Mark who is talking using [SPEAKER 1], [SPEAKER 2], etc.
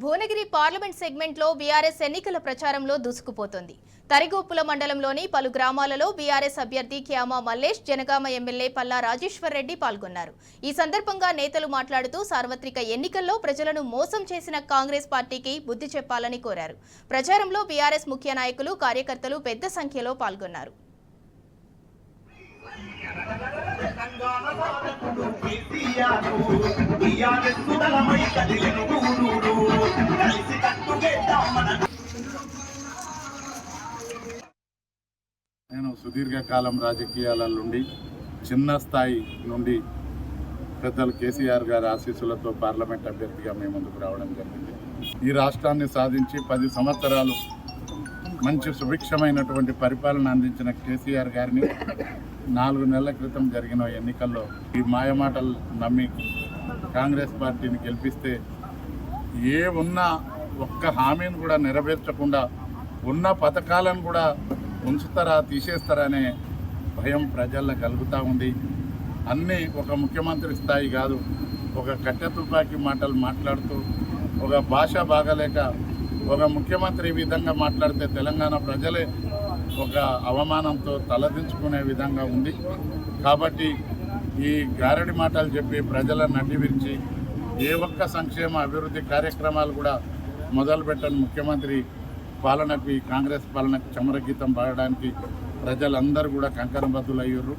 [SPEAKER 1] Bhuvanagiri parliament సెగ్మెంట్లో BRS ఎన్నికల ప్రచారంలో దూసుకుపోతోంది. తరిగొప్పుల మండలంలోని పలు గ్రామాలలో బీఆర్ఎస్ అభ్యర్థి క్యామా మల్లేష్, జనగామ ఎమ్మెల్యే పల్లా రాజేశ్వర్ రెడ్డి పాల్గొన్నారు. ఈ సందర్భంగా నేతలు మాట్లాడుతూ సార్వత్రిక ఎన్నికల్లో ప్రజలను మోసం చేసిన కాంగ్రెస్ పార్టీకి బుద్ధి చెప్పాలని కోరారు. ప్రచారంలో బీఆర్ఎస్ ముఖ్య నాయకులు, కార్యకర్తలు పెద్ద సంఖ్యలో పాల్గొన్నారు.
[SPEAKER 2] నేను సుదీర్ఘకాలం రాజకీయాల నుండి చిన్న స్థాయి నుండి పెద్దలు కేసీఆర్ గారి ఆశీస్సులతో పార్లమెంట్ అభ్యర్థిగా మేము ముందుకు రావడం జరిగింది. ఈ రాష్ట్రాన్ని సాధించి 10 సంవత్సరాలు మంచి సుభిక్షమైనటువంటి పరిపాలన అందించిన కేసీఆర్ గారిని 4 నెలల క్రితం జరిగిన ఎన్నికల్లో ఈ మాయమాటలు నమ్మి కాంగ్రెస్ పార్టీని గెలిపిస్తే ఉన్న ఒక్క హామీని కూడా నెరవేర్చకుండా ఉన్న పథకాలను కూడా ఉంచుతారా తీసేస్తారా అనే భయం ప్రజల్లో కలుగుతూ ఉంది. అన్నీ ఒక ముఖ్యమంత్రి స్థాయి కాదు, ఒక కట్టె తుపాకీ మాటలు మాట్లాడుతూ ఒక భాష బాగలేక ఒక ముఖ్యమంత్రి ఈ విధంగా మాట్లాడితే తెలంగాణ ప్రజలే ఒక అవమానంతో తలదించుకునే విధంగా ఉంది. కాబట్టి ఈ గారడి మాటలు చెప్పి ప్రజలను నడ్డివిరిచి ఒక్క సంక్షేమ అభివృద్ధి కార్యక్రమాలు కూడా మొదలుపెట్టని ముఖ్యమంత్రి పాలనకు, ఈ కాంగ్రెస్ పాలనకు చమరగీతం పాడడానికి ప్రజలందరూ కూడా కంకణబద్దులయ్యారు.